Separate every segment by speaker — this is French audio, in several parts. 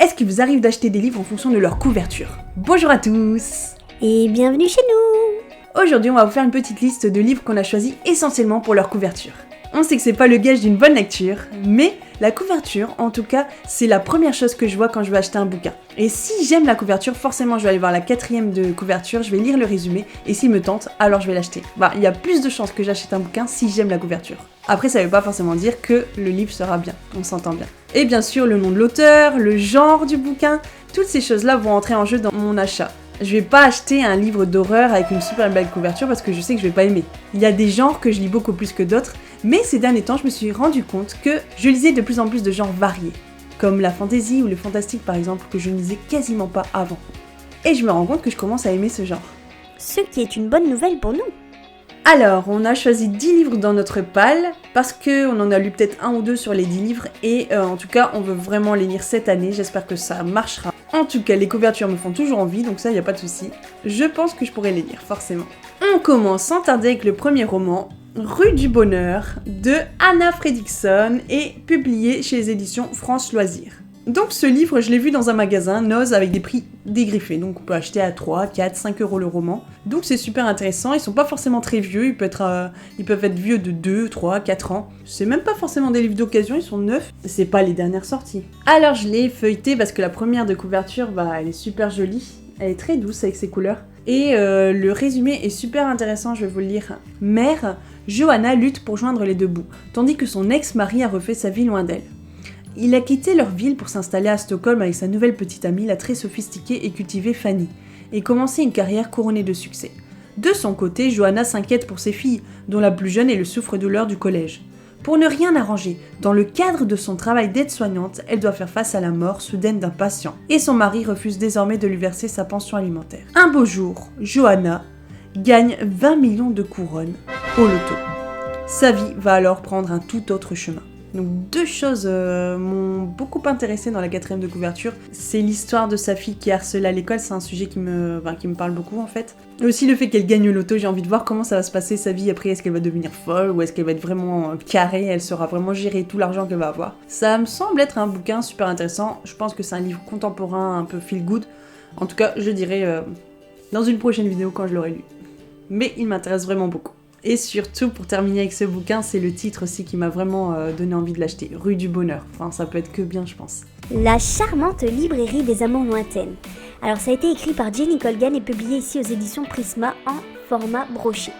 Speaker 1: Est-ce qu'il vous arrive d'acheter des livres en fonction de leur couverture? Bonjour à tous!
Speaker 2: Et bienvenue chez nous!
Speaker 1: Aujourd'hui, on va vous faire une petite liste de livres qu'on a choisis essentiellement pour leur couverture. On sait que c'est pas le gage d'une bonne lecture, mais la couverture, en tout cas, c'est la première chose que je vois quand je vais acheter un bouquin. Et si j'aime la couverture, forcément je vais aller voir la 4e de couverture, je vais lire le résumé, et s'il me tente, alors je vais l'acheter. Il y a plus de chances que j'achète un bouquin si j'aime la couverture. Après, ça veut pas forcément dire que le livre sera bien, on s'entend bien. Et bien sûr, le nom de l'auteur, le genre du bouquin, toutes ces choses-là vont entrer en jeu dans mon achat. Je vais pas acheter un livre d'horreur avec une super belle couverture parce que je sais que je vais pas aimer. Il y a des genres que je lis beaucoup plus que d'autres, mais ces derniers temps, je me suis rendu compte que je lisais de plus en plus de genres variés, comme la fantasy ou le fantastique par exemple, que je ne lisais quasiment pas avant. Et je me rends compte que je commence à aimer ce genre.
Speaker 2: Ce qui est une bonne nouvelle pour nous.
Speaker 1: Alors, on a choisi 10 livres dans notre palle, parce qu'on en a lu peut-être un ou deux sur les 10 livres, et en tout cas, on veut vraiment les lire cette année, j'espère que ça marchera. En tout cas, les couvertures me font toujours envie, donc ça, y a pas de souci. Je pense que je pourrais les lire, forcément. On commence sans tarder avec le premier roman, Rue du Bonheur, de Anna Fredrickson, et publié chez les éditions France Loisirs. Donc ce livre, je l'ai vu dans un magasin, Noz, avec des prix dégriffés, donc on peut acheter à 3, 4, 5 euros le roman. Donc c'est super intéressant, ils sont pas forcément très vieux, ils peuvent être vieux de 2, 3, 4 ans. C'est même pas forcément des livres d'occasion, ils sont neufs, c'est pas les dernières sorties. Alors je l'ai feuilleté parce que la première de couverture, elle est super jolie, elle est très douce avec ses couleurs. Et le résumé est super intéressant, je vais vous le lire. Mère, Johanna lutte pour joindre les deux bouts, tandis que son ex-mari a refait sa vie loin d'elle. Il a quitté leur ville pour s'installer à Stockholm avec sa nouvelle petite amie, la très sophistiquée et cultivée Fanny, et commencer une carrière couronnée de succès. De son côté, Johanna s'inquiète pour ses filles, dont la plus jeune est le souffre-douleur du collège. Pour ne rien arranger, dans le cadre de son travail d'aide-soignante, elle doit faire face à la mort soudaine d'un patient, et son mari refuse désormais de lui verser sa pension alimentaire. Un beau jour, Johanna gagne 20 millions de couronnes au loto. Sa vie va alors prendre un tout autre chemin. Donc deux choses m'ont beaucoup intéressée dans la 4e de couverture. C'est l'histoire de sa fille qui est harcelée à l'école, c'est un sujet qui me parle beaucoup en fait. Et aussi le fait qu'elle gagne au loto, j'ai envie de voir comment ça va se passer sa vie après, est-ce qu'elle va devenir folle ou est-ce qu'elle va être vraiment carrée, elle saura vraiment gérer tout l'argent qu'elle va avoir. Ça me semble être un bouquin super intéressant, je pense que c'est un livre contemporain un peu feel good. En tout cas, je dirais dans une prochaine vidéo quand je l'aurai lu. Mais il m'intéresse vraiment beaucoup. Et surtout, pour terminer avec ce bouquin, c'est le titre aussi qui m'a vraiment donné envie de l'acheter. Rue du Bonheur. Enfin, ça peut être que bien, je pense.
Speaker 2: La charmante librairie des amours lointaines. Alors, ça a été écrit par Jenny Colgan et publié ici aux éditions Prisma en format broché.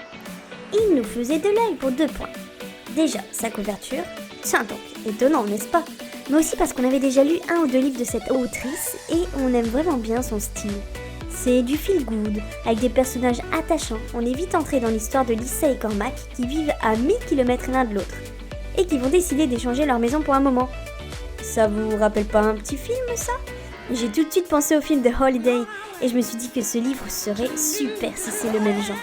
Speaker 2: Il nous faisait de l'œil pour 2 points. Déjà, sa couverture. Tiens donc, étonnant, n'est-ce pas? Mais aussi parce qu'on avait déjà lu 1 ou 2 livres de cette autrice et on aime vraiment bien son style. C'est du feel good, avec des personnages attachants. On est vite entré dans l'histoire de Lisa et Cormac qui vivent à 1000 km l'un de l'autre et qui vont décider d'échanger leur maison pour un moment. Ça vous rappelle pas un petit film ça? J'ai tout de suite pensé au film The Holiday et je me suis dit que ce livre serait super si c'est le même genre.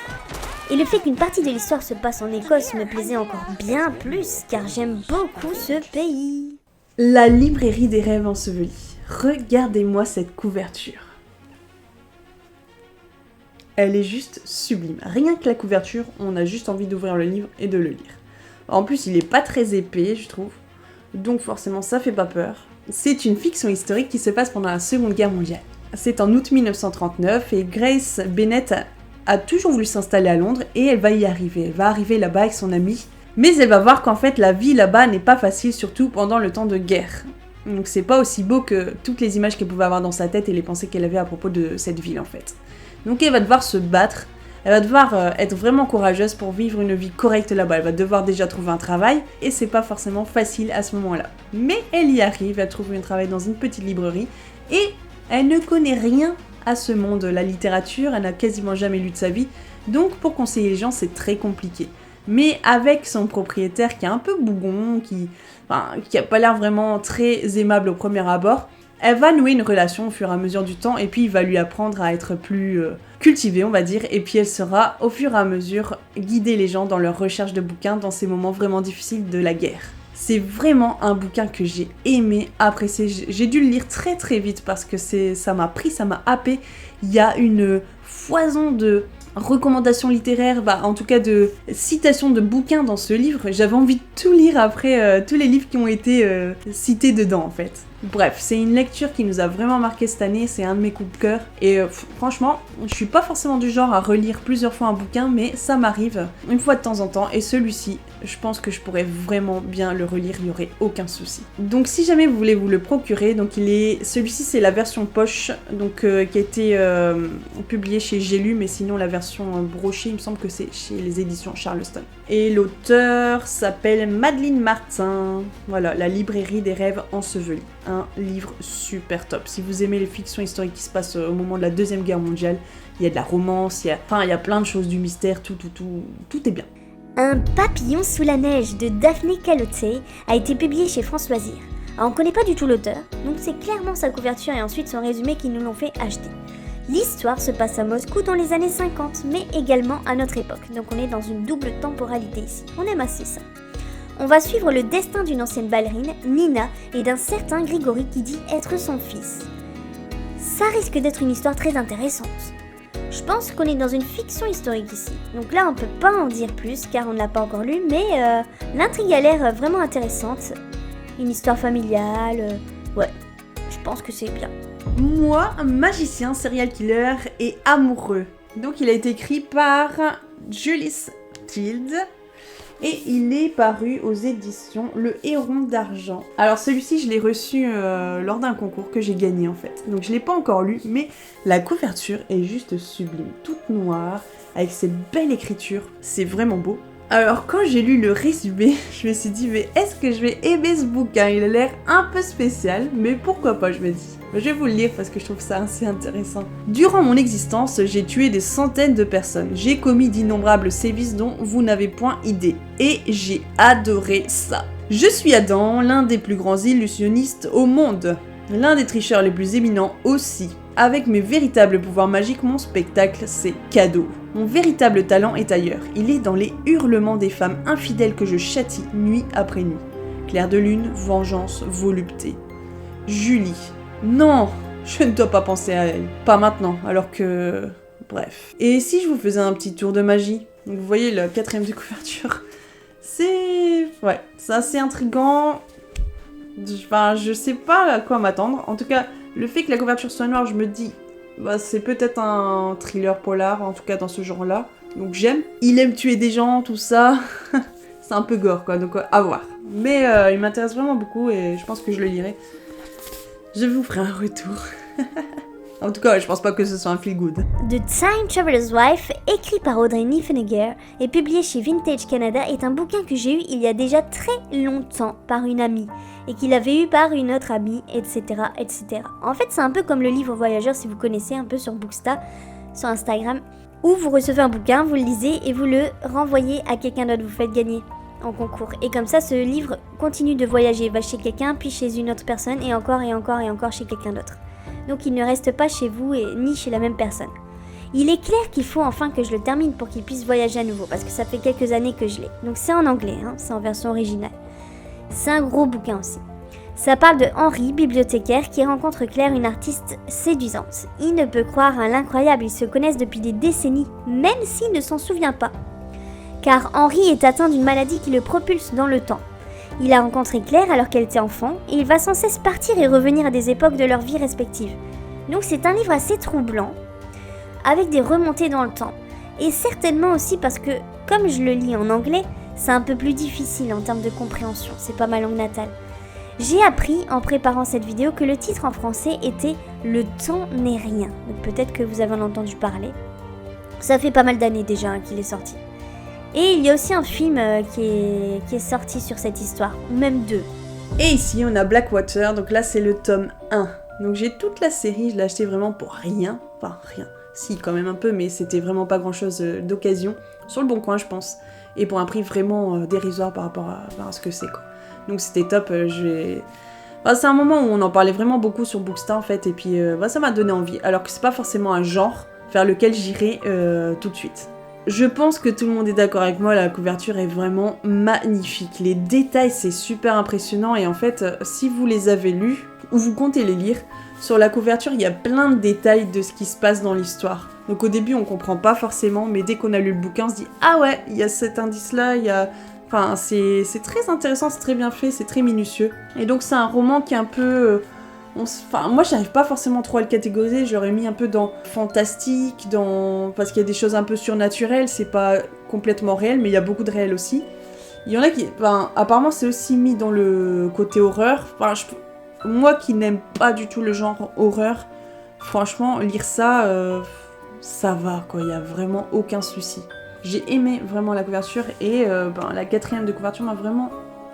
Speaker 2: Et le fait qu'une partie de l'histoire se passe en Écosse me plaisait encore bien plus car j'aime beaucoup ce pays.
Speaker 1: La librairie des rêves ensevelis. Regardez-moi cette couverture. Elle est juste sublime. Rien que la couverture, on a juste envie d'ouvrir le livre et de le lire. En plus, il est pas très épais, je trouve. Donc forcément, ça fait pas peur. C'est une fiction historique qui se passe pendant la Seconde Guerre mondiale. C'est en août 1939 et Grace Bennett a toujours voulu s'installer à Londres et elle va y arriver. Elle va arriver là-bas avec son amie. Mais elle va voir qu'en fait, la vie là-bas n'est pas facile, surtout pendant le temps de guerre. Donc c'est pas aussi beau que toutes les images qu'elle pouvait avoir dans sa tête et les pensées qu'elle avait à propos de cette ville en fait. Donc elle va devoir se battre, elle va devoir être vraiment courageuse pour vivre une vie correcte là-bas. Elle va devoir déjà trouver un travail et c'est pas forcément facile à ce moment-là. Mais elle y arrive, elle trouve un travail dans une petite librairie et elle ne connaît rien à ce monde, la littérature, elle n'a quasiment jamais lu de sa vie. Donc pour conseiller les gens, c'est très compliqué. Mais avec son propriétaire qui est un peu bougon, qui a pas l'air vraiment très aimable au premier abord, elle va nouer une relation au fur et à mesure du temps et puis il va lui apprendre à être plus cultivée, on va dire, et puis elle sera au fur et à mesure guider les gens dans leur recherche de bouquins dans ces moments vraiment difficiles de la guerre. C'est vraiment un bouquin que j'ai aimé, apprécié. J'ai dû le lire très très vite parce que ça m'a pris, ça m'a happé. Il y a une foison de recommandations littéraires, en tout cas de citations de bouquins dans ce livre. J'avais envie de tout lire après tous les livres qui ont été cités dedans en fait. Bref, c'est une lecture qui nous a vraiment marqué cette année, c'est un de mes coups de cœur. Et franchement, je suis pas forcément du genre à relire plusieurs fois un bouquin, mais ça m'arrive une fois de temps en temps. Et celui-ci, je pense que je pourrais vraiment bien le relire, il n'y aurait aucun souci. Donc si jamais vous voulez vous le procurer, donc celui-ci c'est la version poche, donc qui a été publiée chez J'ai lu, mais sinon la version brochée, il me semble que c'est chez les éditions Charleston. Et l'auteur s'appelle Madeleine Martin. Voilà, La librairie des rêves ensevelis. Un livre super top. Si vous aimez les fictions historiques qui se passent au moment de la Deuxième Guerre mondiale, il y a de la romance, il y a plein de choses, du mystère, tout est bien.
Speaker 2: Un papillon sous la neige de Daphné Calotet a été publié chez France Loisirs. Alors, on connaît pas du tout l'auteur, donc c'est clairement sa couverture et ensuite son résumé qui nous l'ont fait acheter. L'histoire se passe à Moscou dans les années 50, mais également à notre époque, donc on est dans une double temporalité ici. On aime assez ça. On va suivre le destin d'une ancienne ballerine, Nina, et d'un certain Grigory qui dit être son fils. Ça risque d'être une histoire très intéressante. Je pense qu'on est dans une fiction historique ici, donc là on peut pas en dire plus car on ne l'a pas encore lu, mais l'intrigue a l'air vraiment intéressante. Une histoire familiale, ouais, je pense que c'est bien.
Speaker 1: Moi, un magicien, serial killer et amoureux. Donc il a été écrit par Julius Tilde et il est paru aux éditions Le Héron d'Argent. Alors celui-ci, je l'ai reçu lors d'un concours que j'ai gagné en fait. Donc je l'ai pas encore lu, mais la couverture est juste sublime, toute noire, avec cette belle écriture, c'est vraiment beau. Alors quand j'ai lu le résumé, je me suis dit mais est-ce que je vais aimer ce bouquin? Il a l'air un peu spécial, mais pourquoi pas, je me dis. Je vais vous le lire parce que je trouve ça assez intéressant. Durant mon existence, j'ai tué des centaines de personnes. J'ai commis d'innombrables sévices dont vous n'avez point idée. Et j'ai adoré ça. Je suis Adam, l'un des plus grands illusionnistes au monde. L'un des tricheurs les plus éminents aussi. Avec mes véritables pouvoirs magiques, mon spectacle, c'est cadeau. Mon véritable talent est ailleurs. Il est dans les hurlements des femmes infidèles que je châtie nuit après nuit. Clair de lune, vengeance, volupté. Julie. Non, je ne dois pas penser à elle. Pas maintenant, alors que... Bref. Et si je vous faisais un petit tour de magie? Donc vous voyez le 4ème de couverture. C'est... Ouais, c'est assez intriguant. Enfin, je sais pas à quoi m'attendre. En tout cas, le fait que la couverture soit noire, je me dis... Bah, c'est peut-être un thriller polar, en tout cas dans ce genre-là. Donc j'aime. Il aime tuer des gens, tout ça. C'est un peu gore, quoi, donc à voir. Mais il m'intéresse vraiment beaucoup et je pense que je le lirai. Je vous ferai un retour. En tout cas, je pense pas que ce soit un feel good.
Speaker 2: The Time Traveler's Wife, écrit par Audrey Niffenegger et publié chez Vintage Canada, est un bouquin que j'ai eu il y a déjà très longtemps par une amie et qu'il avait eu par une autre amie, etc., etc. En fait, c'est un peu comme le livre Voyageur, si vous connaissez un peu sur Booksta, sur Instagram, où vous recevez un bouquin, vous le lisez et vous le renvoyez à quelqu'un d'autre, vous faites gagner en concours. Et comme ça, ce livre continue de voyager, va chez quelqu'un, puis chez une autre personne, et encore et encore et encore chez quelqu'un d'autre. Donc il ne reste pas chez vous et ni chez la même personne. Il est clair qu'il faut enfin que je le termine pour qu'il puisse voyager à nouveau, parce que ça fait quelques années que je l'ai. Donc c'est en anglais, hein, c'est en version originale. C'est un gros bouquin aussi. Ça parle de Henri, bibliothécaire, qui rencontre Claire, une artiste séduisante. Il ne peut croire à l'incroyable, ils se connaissent depuis des décennies, même s'il ne s'en souvient pas. Car Henri est atteint d'une maladie qui le propulse dans le temps. Il a rencontré Claire alors qu'elle était enfant, et il va sans cesse partir et revenir à des époques de leur vie respectives. Donc c'est un livre assez troublant, avec des remontées dans le temps. Et certainement aussi parce que, comme je le lis en anglais, c'est un peu plus difficile en termes de compréhension, c'est pas ma langue natale. J'ai appris en préparant cette vidéo que le titre en français était « Le temps n'est rien ». Donc peut-être que vous avez en entendu parler. Ça fait pas mal d'années déjà qu'il est sorti. Et il y a aussi un film qui est sorti sur cette histoire, ou même deux.
Speaker 1: Et ici, on a Blackwater, donc là c'est le tome 1. Donc j'ai toute la série, je l'ai acheté vraiment pour rien. Enfin, rien. Si, quand même un peu, mais c'était vraiment pas grand-chose d'occasion. Sur le Bon Coin, je pense. Et pour un prix vraiment dérisoire par rapport à ce que c'est, quoi. Donc c'était top, c'est un moment où on en parlait vraiment beaucoup sur Booksta, en fait, et puis ça m'a donné envie. Alors que c'est pas forcément un genre vers lequel j'irai tout de suite. Je pense que tout le monde est d'accord avec moi, la couverture est vraiment magnifique. Les détails, c'est super impressionnant, et en fait, si vous les avez lus, ou vous comptez les lire, sur la couverture, il y a plein de détails de ce qui se passe dans l'histoire. Donc au début, on comprend pas forcément, mais dès qu'on a lu le bouquin, on se dit « Ah ouais, il y a cet indice-là, il y a... » Enfin, c'est très intéressant, c'est très bien fait, c'est très minutieux. Et donc c'est un roman qui est un peu Enfin, moi, j'arrive pas forcément trop à le catégoriser. J'aurais mis un peu dans fantastique, parce qu'il y a des choses un peu surnaturelles. C'est pas complètement réel, mais il y a beaucoup de réel aussi. Il y en a qui... Enfin, apparemment, c'est aussi mis dans le côté horreur. Enfin, moi qui n'aime pas du tout le genre horreur, franchement, lire ça, ça va, quoi. Il y a vraiment aucun souci. J'ai aimé vraiment la couverture et la 4e de couverture m'a vraiment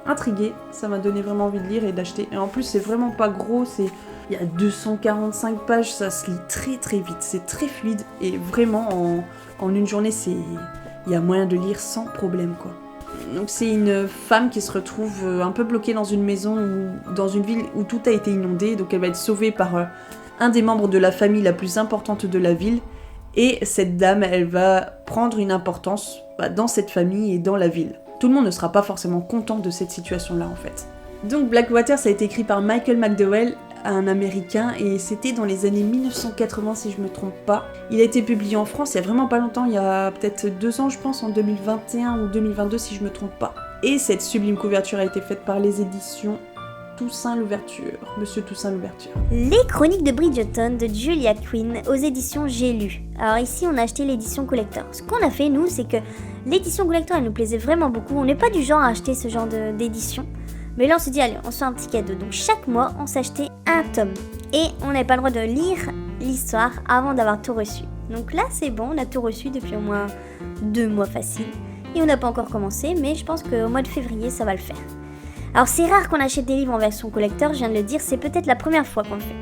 Speaker 1: intriguée. Ça m'a donné vraiment envie de lire et d'acheter. Et en plus, c'est vraiment pas gros. Il y a 245 pages, ça se lit très très vite. C'est très fluide et vraiment, en une journée, il y a moyen de lire sans problème, quoi. Donc c'est une femme qui se retrouve un peu bloquée dans une maison ou dans une ville où tout a été inondé. Donc elle va être sauvée par un des membres de la famille la plus importante de la ville. Et cette dame, elle va prendre une importance dans cette famille et dans la ville. Tout le monde ne sera pas forcément content de cette situation-là en fait. Donc Blackwater, ça a été écrit par Michael McDowell, un américain, et c'était dans les années 1980 si je me trompe pas. Il a été publié en France il y a vraiment pas longtemps, il y a peut-être 2 ans je pense, en 2021 ou 2022 si je me trompe pas. Et cette sublime couverture a été faite par les éditions Toussaint Louverture, Monsieur Toussaint Louverture.
Speaker 2: Les Chroniques de Bridgerton de Julia Quinn aux éditions J'ai lu. Alors ici on a acheté l'édition collector. Ce qu'on a fait nous, c'est que l'édition collector elle nous plaisait vraiment beaucoup. On n'est pas du genre à acheter ce genre d'édition. Mais là on s'est dit allez, on se fait un petit cadeau. Donc chaque mois on s'achetait un tome. Et on n'avait pas le droit de lire l'histoire avant d'avoir tout reçu. Donc là c'est bon, on a tout reçu depuis au moins 2 mois facile. Et on n'a pas encore commencé, mais je pense qu'au mois de février ça va le faire. Alors c'est rare qu'on achète des livres en version collector, je viens de le dire, c'est peut-être la première fois qu'on le fait.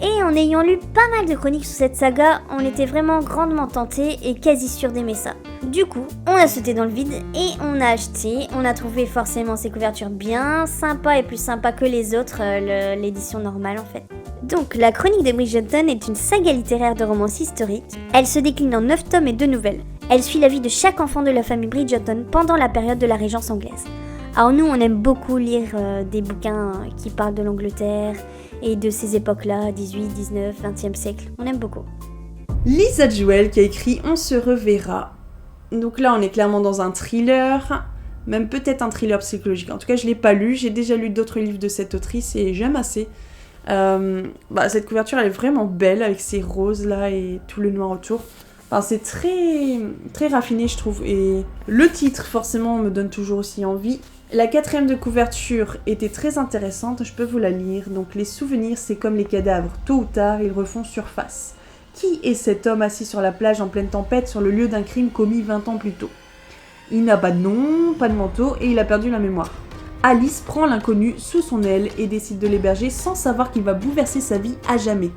Speaker 2: Et en ayant lu pas mal de chroniques sur cette saga, on était vraiment grandement tentés et quasi sûrs d'aimer ça. Du coup, on a sauté dans le vide et on a acheté, on a trouvé forcément ces couvertures bien sympas et plus sympas que les autres, l'édition normale en fait. Donc la Chronique de Bridgerton est une saga littéraire de romance historique. Elle se décline en 9 tomes et 2 nouvelles. Elle suit la vie de chaque enfant de la famille Bridgerton pendant la période de la Régence anglaise. Alors nous, on aime beaucoup lire des bouquins qui parlent de l'Angleterre et de ces époques-là, 18, 19, 20e siècle. On aime beaucoup.
Speaker 1: Lisa Jewell qui a écrit On se reverra. Donc là, on est clairement dans un thriller, même peut-être un thriller psychologique. En tout cas, je ne l'ai pas lu. J'ai déjà lu d'autres livres de cette autrice et j'aime assez. Cette couverture, elle est vraiment belle avec ces roses-là et tout le noir autour. Enfin, c'est très, très raffiné, je trouve. Et le titre, forcément, me donne toujours aussi envie. La 4e de couverture était très intéressante, je peux vous la lire. Donc, les souvenirs, c'est comme les cadavres. Tôt ou tard, ils refont surface. Qui est cet homme assis sur la plage en pleine tempête sur le lieu d'un crime commis 20 ans plus tôt ? Il n'a pas de nom, pas de manteau et il a perdu la mémoire. Alice prend l'inconnu sous son aile et décide de l'héberger sans savoir qu'il va bouleverser sa vie à jamais.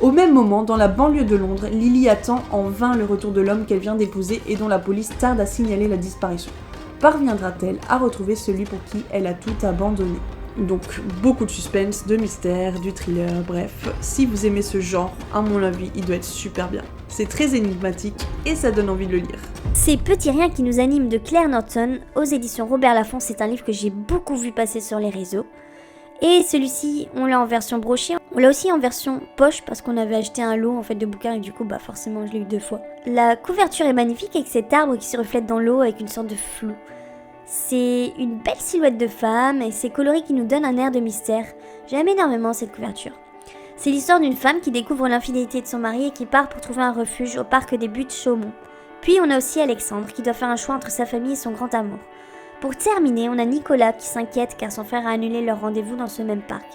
Speaker 1: Au même moment, dans la banlieue de Londres, Lily attend en vain le retour de l'homme qu'elle vient d'épouser et dont la police tarde à signaler la disparition. Parviendra-t-elle à retrouver celui pour qui elle a tout abandonné ? Donc, beaucoup de suspense, de mystère, du thriller, bref. Si vous aimez ce genre, à mon avis, il doit être super bien. C'est très énigmatique et ça donne envie de le lire.
Speaker 2: C'est Petit Rien qui nous anime de Claire Norton aux éditions Robert Laffont. C'est un livre que j'ai beaucoup vu passer sur les réseaux. Et celui-ci, on l'a en version brochée. On l'a aussi en version poche parce qu'on avait acheté un lot en fait de bouquins et du coup forcément je l'ai eu 2 fois. La couverture est magnifique avec cet arbre qui se reflète dans l'eau avec une sorte de flou. C'est une belle silhouette de femme et c'est coloré qui nous donne un air de mystère. J'aime énormément cette couverture. C'est l'histoire d'une femme qui découvre l'infidélité de son mari et qui part pour trouver un refuge au parc des Buttes Chaumont. Puis on a aussi Alexandre qui doit faire un choix entre sa famille et son grand amour. Pour terminer, on a Nicolas qui s'inquiète car son frère a annulé leur rendez-vous dans ce même parc.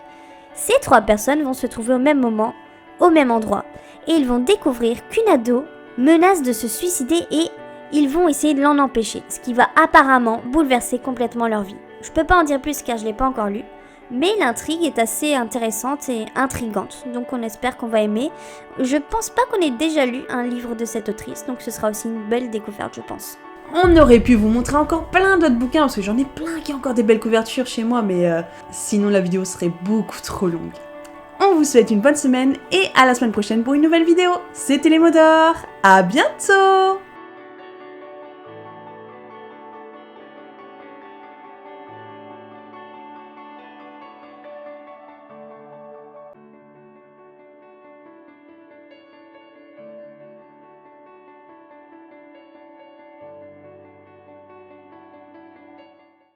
Speaker 2: Ces 3 personnes vont se trouver au même moment, au même endroit, et ils vont découvrir qu'une ado menace de se suicider et ils vont essayer de l'en empêcher, ce qui va apparemment bouleverser complètement leur vie. Je peux pas en dire plus car je l'ai pas encore lu, mais l'intrigue est assez intéressante et intrigante, donc on espère qu'on va aimer. Je pense pas qu'on ait déjà lu un livre de cette autrice, donc ce sera aussi une belle découverte je pense.
Speaker 1: On aurait pu vous montrer encore plein d'autres bouquins, parce que j'en ai plein qui ont encore des belles couvertures chez moi, mais sinon la vidéo serait beaucoup trop longue. On vous souhaite une bonne semaine, et à la semaine prochaine pour une nouvelle vidéo. C'était les mots d'or, à bientôt!